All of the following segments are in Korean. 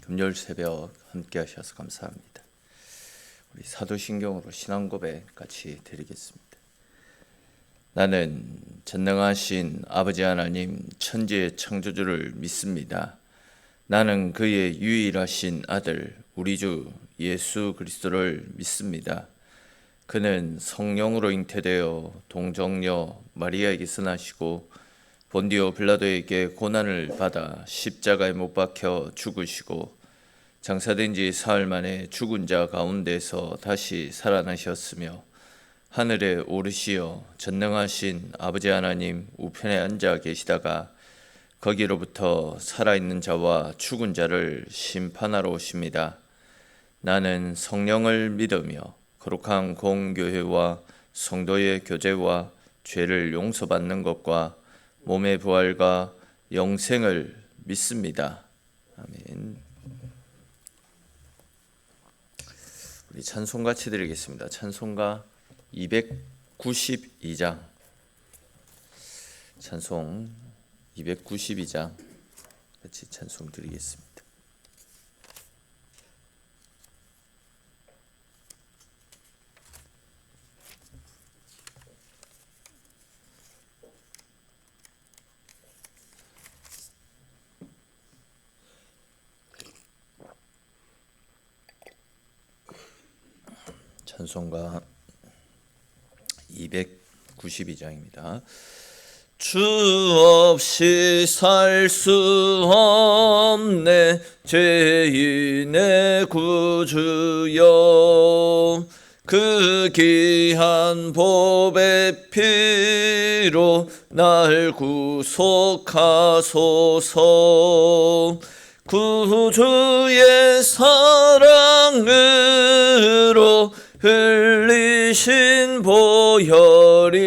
금요일 새벽 함께 하셔서 감사합니다. 우리 사도신경으로 신앙고백 같이 드리겠습니다. 나는 전능하신 아버지 하나님 천지의 창조주를 믿습니다. 나는 그의 유일하신 아들 우리 주 예수 그리스도를 믿습니다. 그는 성령으로 잉태되어 동정녀 마리아에게서 나시고 본디오 빌라도에게 고난을 받아 십자가에 못 박혀 죽으시고 장사된 지 사흘 만에 죽은 자 가운데서 다시 살아나셨으며 하늘에 오르시어 전능하신 아버지 하나님 우편에 앉아 계시다가 거기로부터 살아있는 자와 죽은 자를 심판하러 오십니다. 나는 성령을 믿으며 거룩한 공교회와 성도의 교제와 죄를 용서받는 것과 몸의 부활과 영생을 믿습니다. 아멘. 우리 찬송 같이 드리겠습니다. 찬송가 292장. 찬송 292장 같이 찬송 드리겠습니다. 찬송가 292장입니다. 주 없이 살 수 없네 죄인의 구주여, 그 귀한 보배 피로 날 구속하소서. 구주의 사랑으로 흘리신 보혈이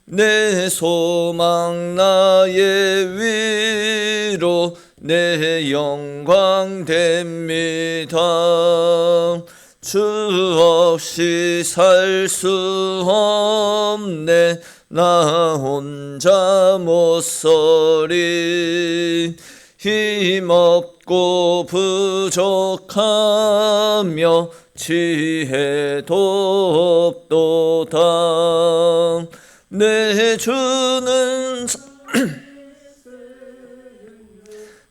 내 소망 나의 위로 내 영광 됩니다. 주 없이 살 수 없네 나 혼자 못 서리. 힘없고 부족하며 지혜도 없도다. 내 주는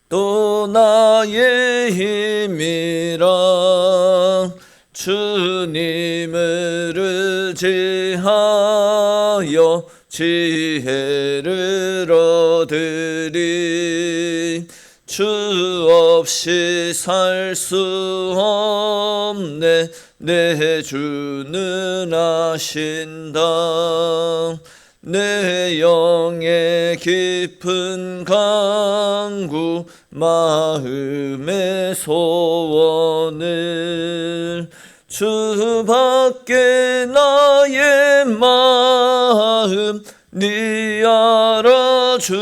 또 나의 힘이라. 주님을 의지하여 지혜를 얻으리. 주 없이 살 수 없네 내 주는 아신다. 내 영의 깊은 간구 마음의 소원을 주밖에 나의 마음 네 알아주리요.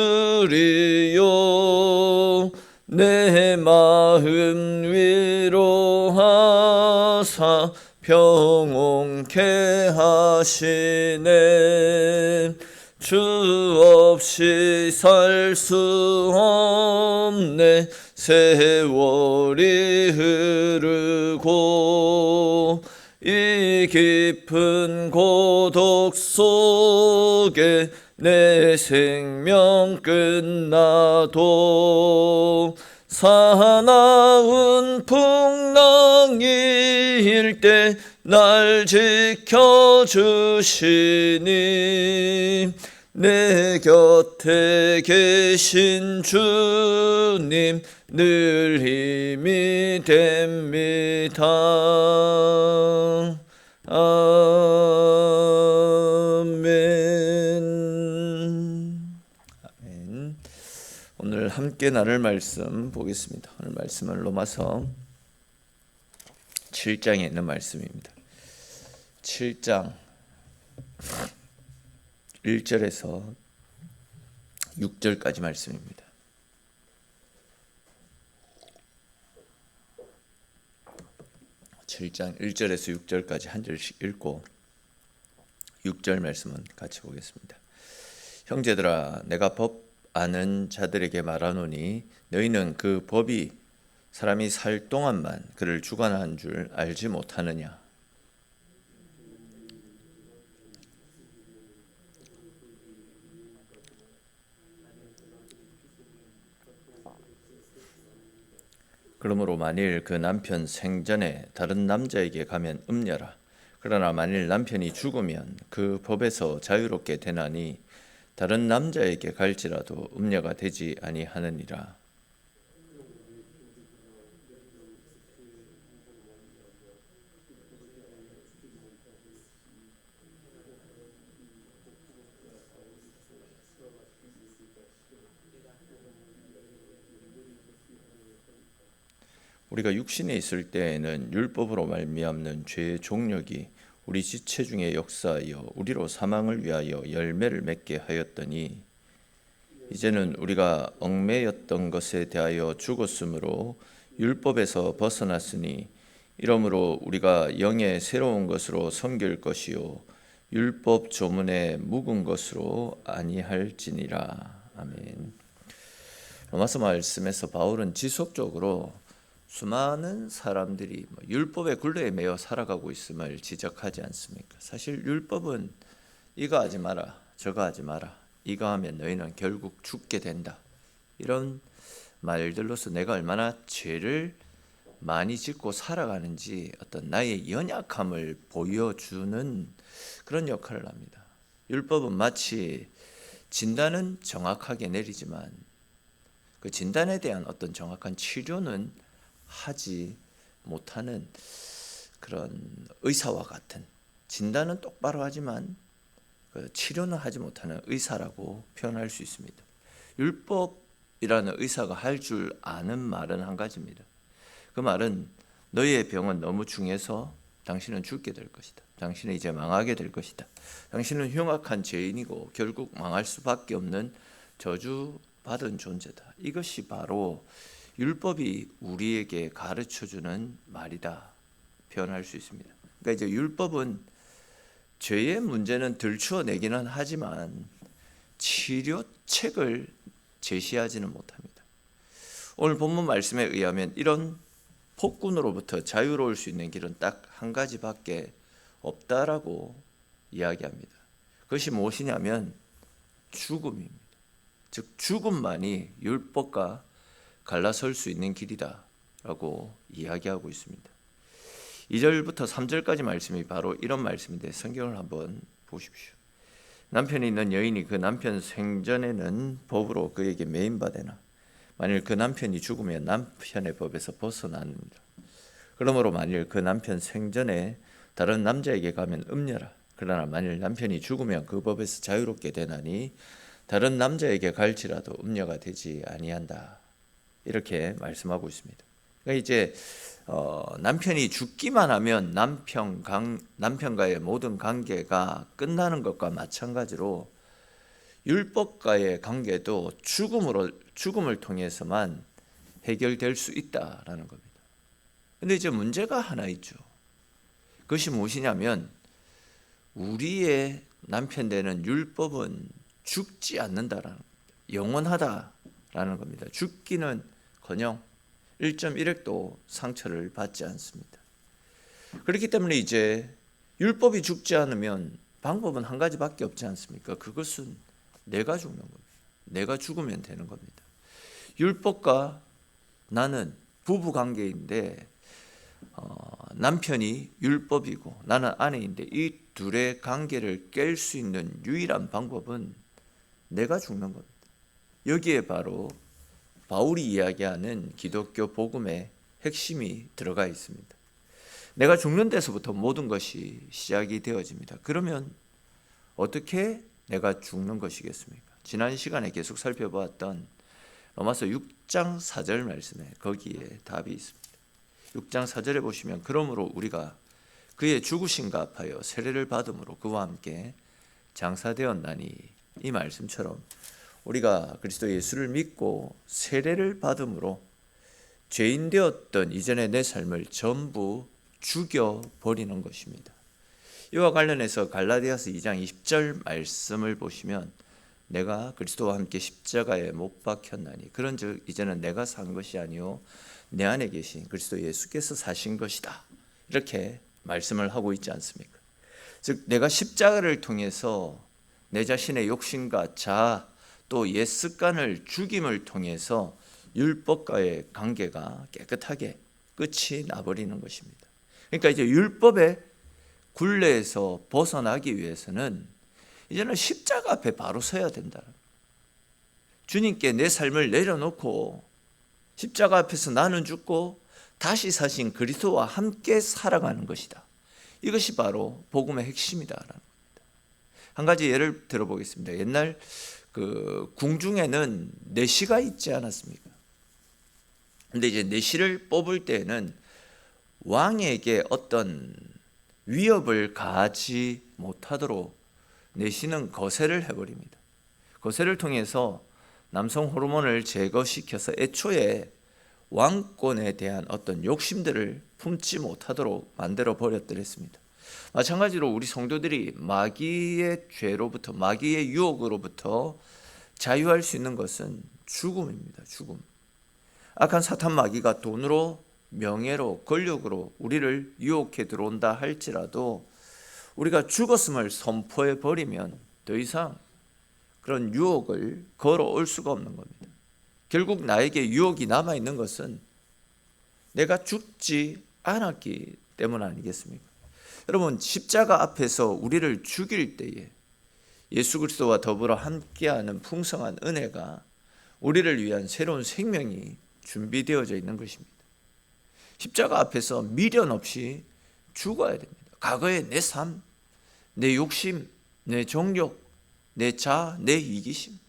내 마음 위로하사 평온케 하시네. 주 없이 살 수 없네 세월이 흐르고 이 깊은 고독 속에 내 생명 끝나도 사나운 풍랑일 때 날 지켜주시니 내 곁에 계신 주님 늘 힘이 됩니다. 아멘. 아멘. 오늘 함께 나눌 말씀 보겠습니다. 오늘 말씀은 로마서 7장에 있는 말씀입니다. 7장 1절에서 6절까지 말씀입니다. 7장 1절에서 6절까지 한 절씩 읽고 6절 말씀은 같이 보겠습니다. 형제들아, 내가 법 아는 자들에게 말하노니 너희는 그 법이 사람이 살 동안만 그를 주관한 줄 알지 못하느냐. 그러므로 만일 그 남편 생전에 다른 남자에게 가면 음녀라. 그러나 만일 남편이 죽으면 그 법에서 자유롭게 되나니 다른 남자에게 갈지라도 음녀가 되지 아니하느니라. 우리가 육신에 있을 때에는 율법으로 말미암는 죄의 종력이 우리 지체 중에 역사하여 우리로 사망을 위하여 열매를 맺게 하였더니 이제는 우리가 얽매였던 것에 대하여 죽었으므로 율법에서 벗어났으니 이러므로 우리가 영의 새로운 것으로 섬길 것이요 율법 조문에 묵은 것으로 아니할지니라. 아멘. 로마서 말씀에서 바울은 지속적으로 수많은 사람들이 율법의 굴레에 매여 살아가고 있음을 지적하지 않습니까? 사실 율법은 이거 하지 마라, 저거 하지 마라, 이거 하면 너희는 결국 죽게 된다, 이런 말들로서 내가 얼마나 죄를 많이 짓고 살아가는지 어떤 나의 연약함을 보여주는 그런 역할을 합니다. 율법은 마치 진단은 정확하게 내리지만 그 진단에 대한 어떤 정확한 치료는 하지 못하는 그런 의사와 같은, 진단은 똑바로 하지만 그 치료는 하지 못하는 의사라고 표현할 수 있습니다. 율법이라는 의사가 할 줄 아는 말은 한 가지입니다. 그 말은 너희의 병은 너무 중해서 당신은 죽게 될 것이다. 당신은 이제 망하게 될 것이다. 당신은 흉악한 죄인이고 결국 망할 수밖에 없는 저주받은 존재다. 이것이 바로 율법이 우리에게 가르쳐주는 말이다 표현할 수 있습니다. 그러니까 이제 율법은 죄의 문제는 들추어내기는 하지만 치료책을 제시하지는 못합니다. 오늘 본문 말씀에 의하면 이런 폭군으로부터 자유로울 수 있는 길은 딱 한 가지밖에 없다라고 이야기합니다. 그것이 무엇이냐면 죽음입니다. 즉 죽음만이 율법과 갈라설 수 있는 길이다라고 이야기하고 있습니다. 2절부터 3절까지 말씀이 바로 이런 말씀인데 성경을 한번 보십시오. 남편이 있는 여인이 그 남편 생전에는 법으로 그에게 매인받으나 만일 그 남편이 죽으면 남편의 법에서 벗어나느니라. 그러므로 만일 그 남편 생전에 다른 남자에게 가면 음녀라. 그러나 만일 남편이 죽으면 그 법에서 자유롭게 되나니 다른 남자에게 갈지라도 음녀가 되지 아니한다. 이렇게 말씀하고 있습니다. 그러니까 이제 남편이 죽기만 하면 남편과의 모든 관계가 끝나는 것과 마찬가지로 율법과의 관계도 죽음을 통해서만 해결될 수 있다라는 겁니다. 근데 이제 문제가 하나 있죠. 그것이 무엇이냐면 우리의 남편 되는 율법은 죽지 않는다라는 겁니다. 영원하다라는 겁니다. 죽기는커녕 1.1핵도 상처를 받지 않습니다. 그렇기 때문에 이제 율법이 죽지 않으면 방법은 한 가지밖에 없지 않습니까? 그것은 내가 죽는 겁니다. 내가 죽으면 되는 겁니다. 율법과 나는 부부관계인데 남편이 율법이고 나는 아내인데 이 둘의 관계를 깰 수 있는 유일한 방법은 내가 죽는 겁니다. 여기에 바로 바울이 이야기하는 기독교 복음의 핵심이 들어가 있습니다. 내가 죽는 데서부터 모든 것이 시작이 되어집니다. 그러면 어떻게 내가 죽는 것이겠습니까? 지난 시간에 계속 살펴보았던 로마서 6장 4절 말씀에 거기에 답이 있습니다. 6장 4절에 보시면 그러므로 우리가 그의 죽으심과 합하여 세례를 받음으로 그와 함께 장사되었나니, 이 말씀처럼 우리가 그리스도 예수를 믿고 세례를 받음으로 죄인 되었던 이전의 내 삶을 전부 죽여버리는 것입니다. 이와 관련해서 갈라디아서 2장 20절 말씀을 보시면 내가 그리스도와 함께 십자가에 못 박혔나니 그런즉 이제는 내가 산 것이 아니요 내 안에 계신 그리스도 예수께서 사신 것이다. 이렇게 말씀을 하고 있지 않습니까? 즉 내가 십자가를 통해서 내 자신의 욕심과 자아 또 옛 습관을 죽임을 통해서 율법과의 관계가 깨끗하게 끝이 나버리는 것입니다. 그러니까 이제 율법의 굴레에서 벗어나기 위해서는 이제는 십자가 앞에 바로 서야 된다. 주님께 내 삶을 내려놓고 십자가 앞에서 나는 죽고 다시 사신 그리스도와 함께 살아가는 것이다. 이것이 바로 복음의 핵심이다라는 겁니다. 한 가지 예를 들어보겠습니다. 옛날 그 궁중에는 내시가 있지 않았습니까? 근데 이제 내시를 뽑을 때에는 왕에게 어떤 위협을 가하지 못하도록 내시는 거세를 해버립니다. 거세를 통해서 남성 호르몬을 제거시켜서 애초에 왕권에 대한 어떤 욕심들을 품지 못하도록 만들어 버렸더랬습니다. 마찬가지로 우리 성도들이 마귀의 죄로부터 마귀의 유혹으로부터 자유할 수 있는 것은 죽음입니다. 죽음. 악한 사탄 마귀가 돈으로 명예로 권력으로 우리를 유혹해 들어온다 할지라도 우리가 죽었음을 선포해 버리면 더 이상 그런 유혹을 걸어올 수가 없는 겁니다. 결국 나에게 유혹이 남아있는 것은 내가 죽지 않았기 때문 아니겠습니까? 여러분 십자가 앞에서 우리를 죽일 때에 예수 그리스도와 더불어 함께하는 풍성한 은혜가 우리를 위한 새로운 생명이 준비되어져 있는 것입니다. 십자가 앞에서 미련 없이 죽어야 됩니다. 과거의 내 삶, 내 욕심, 내 정욕, 내 자아, 내 이기심,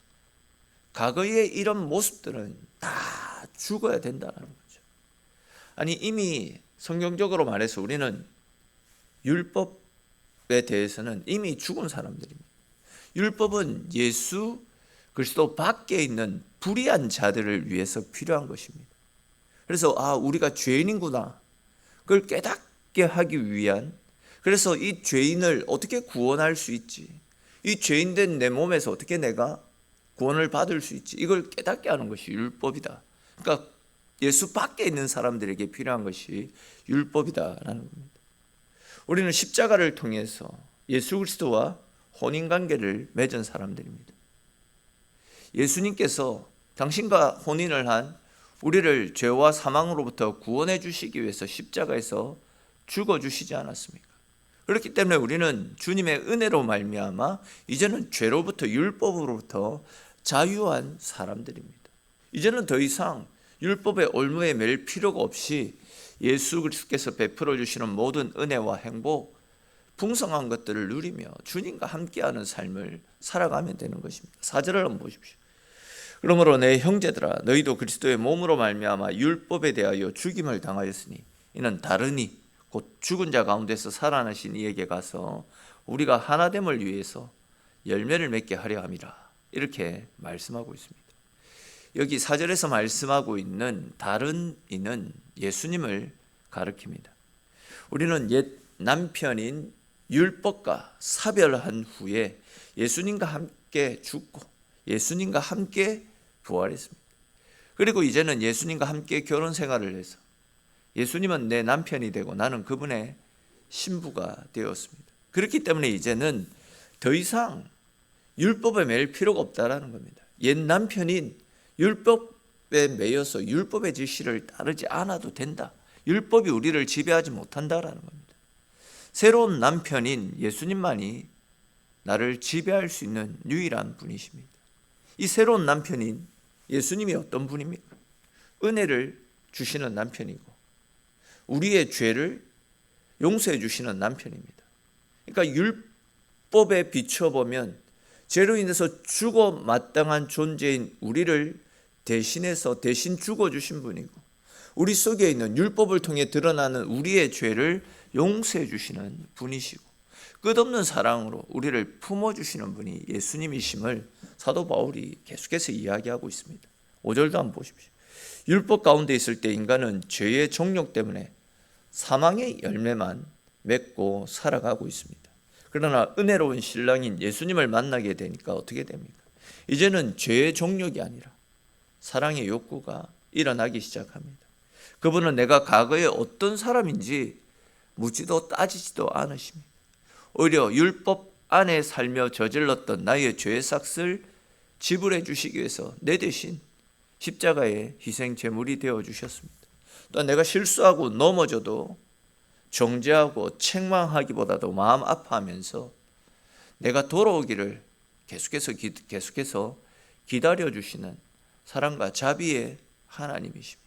과거의 이런 모습들은 다 죽어야 된다는 거죠. 아니 이미 성경적으로 말해서 우리는 율법에 대해서는 이미 죽은 사람들입니다. 율법은 예수 그리스도 밖에 있는 불의한 자들을 위해서 필요한 것입니다. 그래서 우리가 죄인이구나 그걸 깨닫게 하기 위한, 그래서 이 죄인을 어떻게 구원할 수 있지, 이 죄인된 내 몸에서 어떻게 내가 구원을 받을 수 있지, 이걸 깨닫게 하는 것이 율법이다. 그러니까 예수 밖에 있는 사람들에게 필요한 것이 율법이다라는 겁니다. 우리는 십자가를 통해서 예수 그리스도와 혼인관계를 맺은 사람들입니다. 예수님께서 당신과 혼인을 한 우리를 죄와 사망으로부터 구원해 주시기 위해서 십자가에서 죽어주시지 않았습니까? 그렇기 때문에 우리는 주님의 은혜로 말미암아 이제는 죄로부터 율법으로부터 자유한 사람들입니다. 이제는 더 이상 율법의 올무에 맬 필요가 없이 예수 그리스도께서 베풀어 주시는 모든 은혜와 행복, 풍성한 것들을 누리며 주님과 함께하는 삶을 살아가면 되는 것입니다. 4절을 한번 보십시오. 그러므로 내 형제들아 너희도 그리스도의 몸으로 말미암아 율법에 대하여 죽임을 당하였으니 이는 다르니 곧 죽은 자 가운데서 살아나신 이에게 가서 우리가 하나됨을 위해서 열매를 맺게 하려 함이라. 이렇게 말씀하고 있습니다. 여기 4절에서 말씀하고 있는 다른 이는 예수님을 가리킵니다. 우리는 옛 남편인 율법과 사별한 후에 예수님과 함께 죽고 예수님과 함께 부활했습니다. 그리고 이제는 예수님과 함께 결혼 생활을 해서 예수님은 내 남편이 되고 나는 그분의 신부가 되었습니다. 그렇기 때문에 이제는 더 이상 율법에 매일 필요가 없다라는 겁니다. 옛 남편인 율법에 매여서 율법의 지시를 따르지 않아도 된다. 율법이 우리를 지배하지 못한다라는 겁니다. 새로운 남편인 예수님만이 나를 지배할 수 있는 유일한 분이십니다. 이 새로운 남편인 예수님이 어떤 분입니까? 은혜를 주시는 남편이고 우리의 죄를 용서해 주시는 남편입니다. 그러니까 율법에 비춰보면 죄로 인해서 죽어 마땅한 존재인 우리를 대신해서 대신 죽어주신 분이고 우리 속에 있는 율법을 통해 드러나는 우리의 죄를 용서해 주시는 분이시고 끝없는 사랑으로 우리를 품어주시는 분이 예수님이심을 사도 바울이 계속해서 이야기하고 있습니다. 5절도 한번 보십시오. 율법 가운데 있을 때 인간은 죄의 정욕 때문에 사망의 열매만 맺고 살아가고 있습니다. 그러나 은혜로운 신랑인 예수님을 만나게 되니까 어떻게 됩니까? 이제는 죄의 종력이 아니라 사랑의 욕구가 일어나기 시작합니다. 그분은 내가 과거에 어떤 사람인지 묻지도 따지지도 않으십니다. 오히려 율법 안에 살며 저질렀던 나의 죄의 삭을 지불해 주시기 위해서 내 대신 십자가의 희생 제물이 되어 주셨습니다. 또 내가 실수하고 넘어져도 정죄하고 책망하기보다도 마음 아파하면서 내가 돌아오기를 계속해서 기다려주시는 사랑과 자비의 하나님이십니다.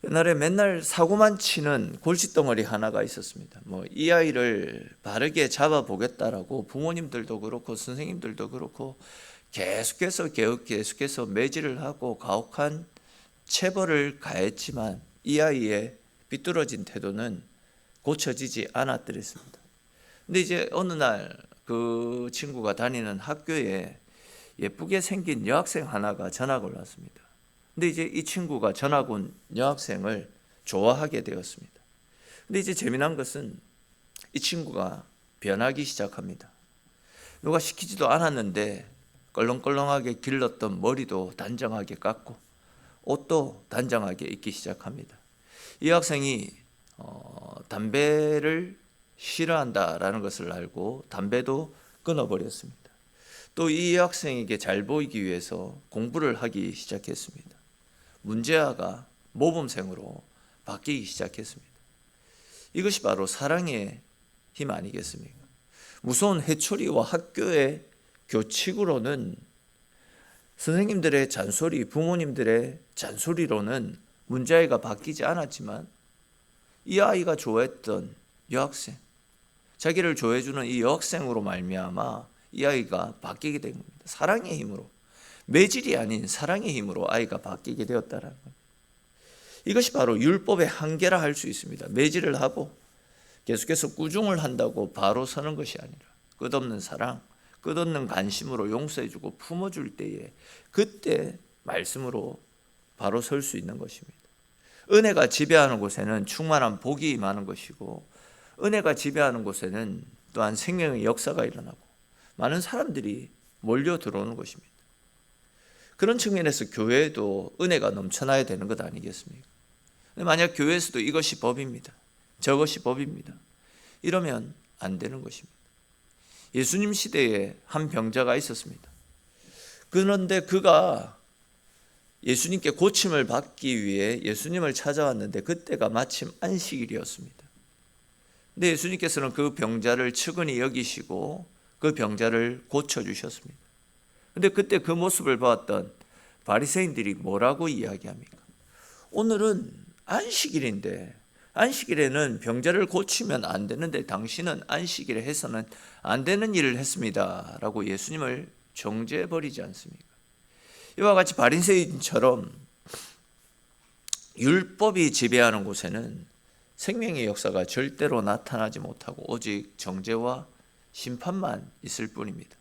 옛날에 맨날 사고만 치는 골칫덩어리 하나가 있었습니다. 이 아이를 바르게 잡아보겠다라고 부모님들도 그렇고 선생님들도 그렇고 계속해서 매질을 하고 가혹한 체벌을 가했지만 이 아이의 삐뚤어진 태도는 고쳐지지 않았더랬습니다. 근데 이제 어느 날 그 친구가 다니는 학교에 예쁘게 생긴 여학생 하나가 전학을 왔습니다. 근데 이제 이 친구가 전학 온 여학생을 좋아하게 되었습니다. 근데 이제 재미난 것은 이 친구가 변하기 시작합니다. 누가 시키지도 않았는데 껄렁껄렁하게 길렀던 머리도 단정하게 깎고 옷도 단정하게 입기 시작합니다. 이 학생이 담배를 싫어한다라는 것을 알고 담배도 끊어버렸습니다. 또 이 학생에게 잘 보이기 위해서 공부를 하기 시작했습니다. 문제아가 모범생으로 바뀌기 시작했습니다. 이것이 바로 사랑의 힘 아니겠습니까? 무서운 해초리와 학교의 교칙으로는 선생님들의 잔소리, 부모님들의 잔소리로는 문제아이가 바뀌지 않았지만 이 아이가 좋아했던 여학생, 자기를 좋아해주는 이 여학생으로 말미암아 이 아이가 바뀌게 된 겁니다. 사랑의 힘으로, 매질이 아닌 사랑의 힘으로 아이가 바뀌게 되었다라는 겁니다. 이것이 바로 율법의 한계라 할 수 있습니다. 매질을 하고 계속해서 꾸중을 한다고 바로 서는 것이 아니라 끝없는 사랑, 끝없는 관심으로 용서해주고 품어줄 때에 그때 말씀으로 바로 설 수 있는 것입니다. 은혜가 지배하는 곳에는 충만한 복이 임하는 것이고 은혜가 지배하는 곳에는 또한 생명의 역사가 일어나고 많은 사람들이 몰려 들어오는 것입니다. 그런 측면에서 교회에도 은혜가 넘쳐나야 되는 것 아니겠습니까? 만약 교회에서도 이것이 법입니다. 저것이 법입니다. 이러면 안 되는 것입니다. 예수님 시대에 한 병자가 있었습니다. 그런데 그가 예수님께 고침을 받기 위해 예수님을 찾아왔는데 그때가 마침 안식일이었습니다. 근데 예수님께서는 그 병자를 측은히 여기시고 그 병자를 고쳐주셨습니다. 근데 그때 그 모습을 보았던 바리새인들이 뭐라고 이야기합니까? 오늘은 안식일인데 안식일에는 병자를 고치면 안 되는데 당신은 안식일에 해서는 안 되는 일을 했습니다 라고 예수님을 정죄해버리지 않습니까? 이와 같이 바리새인처럼 율법이 지배하는 곳에는 생명의 역사가 절대로 나타나지 못하고 오직 정죄와 심판만 있을 뿐입니다.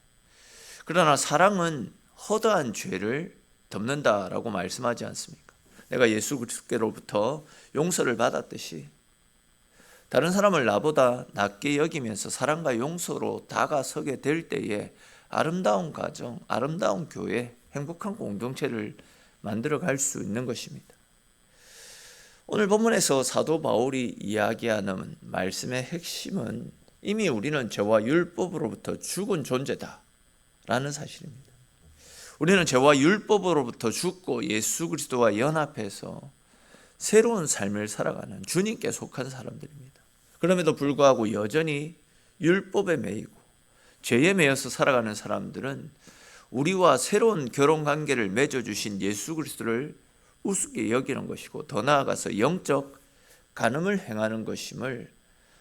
그러나 사랑은 허다한 죄를 덮는다라고 말씀하지 않습니까? 내가 예수 그리스도로부터 용서를 받았듯이 다른 사람을 나보다 낮게 여기면서 사랑과 용서로 다가서게 될 때에 아름다운 가정, 아름다운 교회, 행복한 공동체를 만들어 갈 수 있는 것입니다. 오늘 본문에서 사도 바울이 이야기하는 말씀의 핵심은 이미 우리는 죄와 율법으로부터 죽은 존재다 라는 사실입니다. 우리는 죄와 율법으로부터 죽고 예수 그리스도와 연합해서 새로운 삶을 살아가는 주님께 속한 사람들입니다. 그럼에도 불구하고 여전히 율법에 매이고 죄에 매여서 살아가는 사람들은 우리와 새로운 결혼관계를 맺어주신 예수 그리스도를 우습게 여기는 것이고 더 나아가서 영적 간음을 행하는 것임을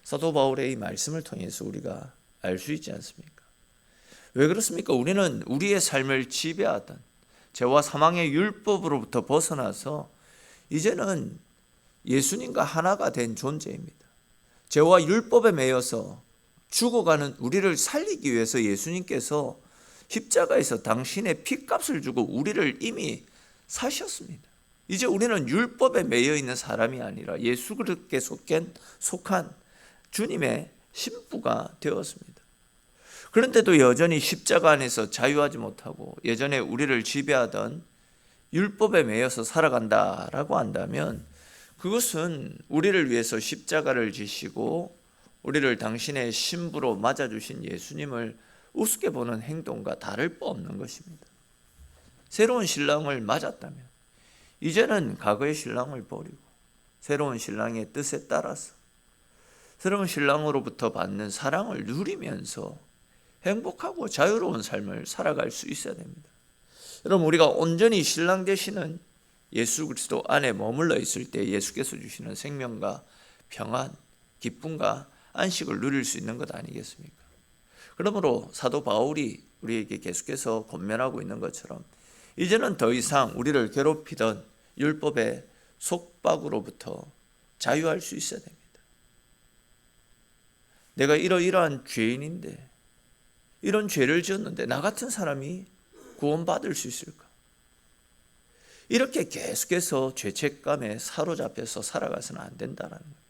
사도 바울의 이 말씀을 통해서 우리가 알 수 있지 않습니까? 왜 그렇습니까? 우리는 우리의 삶을 지배하던 죄와 사망의 율법으로부터 벗어나서 이제는 예수님과 하나가 된 존재입니다. 죄와 율법에 매여서 죽어가는 우리를 살리기 위해서 예수님께서 십자가에서 당신의 피값을 주고 우리를 이미 사셨습니다. 이제 우리는 율법에 매여 있는 사람이 아니라 예수 그리스도께 속한 주님의 신부가 되었습니다. 그런데도 여전히 십자가 안에서 자유하지 못하고 예전에 우리를 지배하던 율법에 매여서 살아간다라고 한다면, 그것은 우리를 위해서 십자가를 지시고 우리를 당신의 신부로 맞아주신 예수님을 우습게 보는 행동과 다를 바 없는 것입니다. 새로운 신랑을 맞았다면 이제는 과거의 신랑을 버리고 새로운 신랑의 뜻에 따라서 새로운 신랑으로부터 받는 사랑을 누리면서 행복하고 자유로운 삶을 살아갈 수 있어야 됩니다. 여러분, 우리가 온전히 신랑 되시는 예수 그리스도 안에 머물러 있을 때 예수께서 주시는 생명과 평안, 기쁨과 안식을 누릴 수 있는 것 아니겠습니까? 그러므로 사도 바울이 우리에게 계속해서 권면하고 있는 것처럼 이제는 더 이상 우리를 괴롭히던 율법의 속박으로부터 자유할 수 있어야 됩니다. 내가 이러이러한 죄인인데, 이런 죄를 지었는데 나 같은 사람이 구원받을 수 있을까? 이렇게 계속해서 죄책감에 사로잡혀서 살아가서는 안 된다라는 겁니다.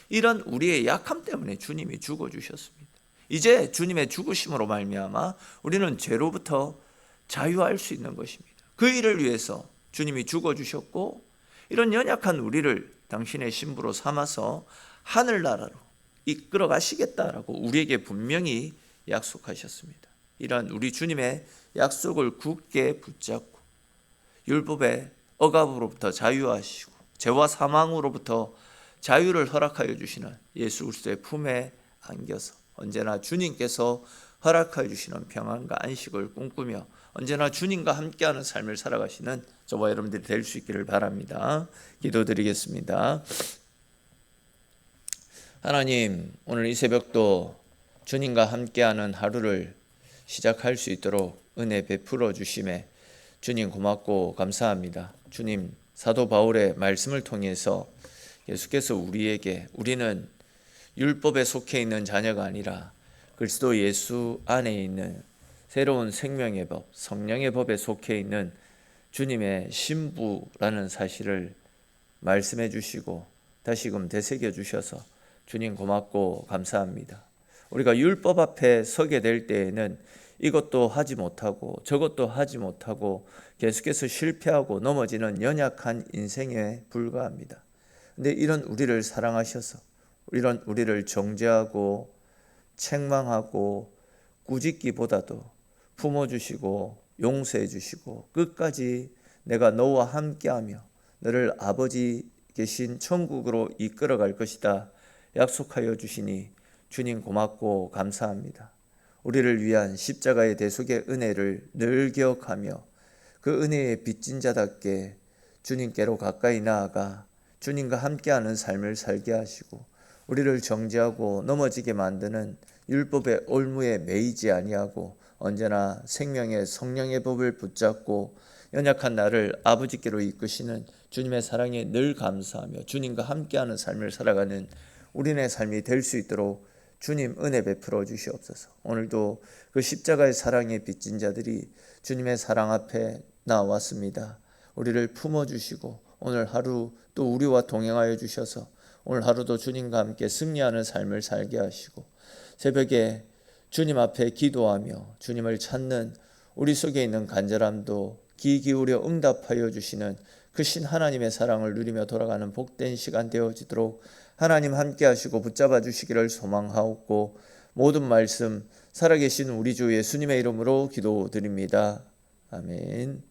이런 우리의 약함 때문에 주님이 죽어주셨습니다. 이제 주님의 죽으심으로 말미암아 우리는 죄로부터 자유할 수 있는 것입니다. 그 일을 위해서 주님이 죽어주셨고, 이런 연약한 우리를 당신의 신부로 삼아서 하늘나라로 이끌어 가시겠다라고 우리에게 분명히 약속하셨습니다. 이러한 우리 주님의 약속을 굳게 붙잡고 율법의 억압으로부터 자유하시고 죄와 사망으로부터 자유를 허락하여 주시는 예수 그리스도의 품에 안겨서 언제나 주님께서 허락하여 주시는 평안과 안식을 꿈꾸며 언제나 주님과 함께하는 삶을 살아가시는 저와 여러분들이 될 수 있기를 바랍니다. 기도드리겠습니다. 하나님, 오늘 이 새벽도 주님과 함께하는 하루를 시작할 수 있도록 은혜 베풀어 주심에 주님 고맙고 감사합니다. 주님, 사도 바울의 말씀을 통해서 예수께서 우리에게 우리는 율법에 속해 있는 자녀가 아니라 그리스도 예수 안에 있는 새로운 생명의 법, 성령의 법에 속해 있는 주님의 신부라는 사실을 말씀해 주시고 다시금 되새겨 주셔서 주님 고맙고 감사합니다. 우리가 율법 앞에 서게 될 때에는 이것도 하지 못하고 저것도 하지 못하고 계속해서 실패하고 넘어지는 연약한 인생에 불과합니다. 근데 이런 우리를 사랑하셔서 이런 우리를 정죄하고 책망하고 꾸짖기보다도 품어주시고 용서해 주시고 끝까지 내가 너와 함께하며 너를 아버지 계신 천국으로 이끌어갈 것이다 약속하여 주시니 주님 고맙고 감사합니다. 우리를 위한 십자가의 대속의 은혜를 늘 기억하며 그 은혜의 빚진 자답게 주님께로 가까이 나아가 주님과 함께하는 삶을 살게 하시고 우리를 정죄하고 넘어지게 만드는 율법의 올무에 매이지 아니하고 언제나 생명의 성령의 법을 붙잡고 연약한 나를 아버지께로 이끄시는 주님의 사랑에 늘 감사하며 주님과 함께하는 삶을 살아가는 우리네 삶이 될 수 있도록 주님 은혜 베풀어 주시옵소서. 오늘도 그 십자가의 사랑에 빚진 자들이 주님의 사랑 앞에 나왔습니다. 우리를 품어주시고 오늘 하루 또 우리와 동행하여 주셔서 오늘 하루도 주님과 함께 승리하는 삶을 살게 하시고 새벽에 주님 앞에 기도하며 주님을 찾는 우리 속에 있는 간절함도 귀 기울여 응답하여 주시는 그 신 하나님의 사랑을 누리며 돌아가는 복된 시간 되어지도록 하나님 함께 하시고 붙잡아 주시기를 소망하옵고 모든 말씀 살아계신 우리 주 예수님의 이름으로 기도드립니다. 아멘.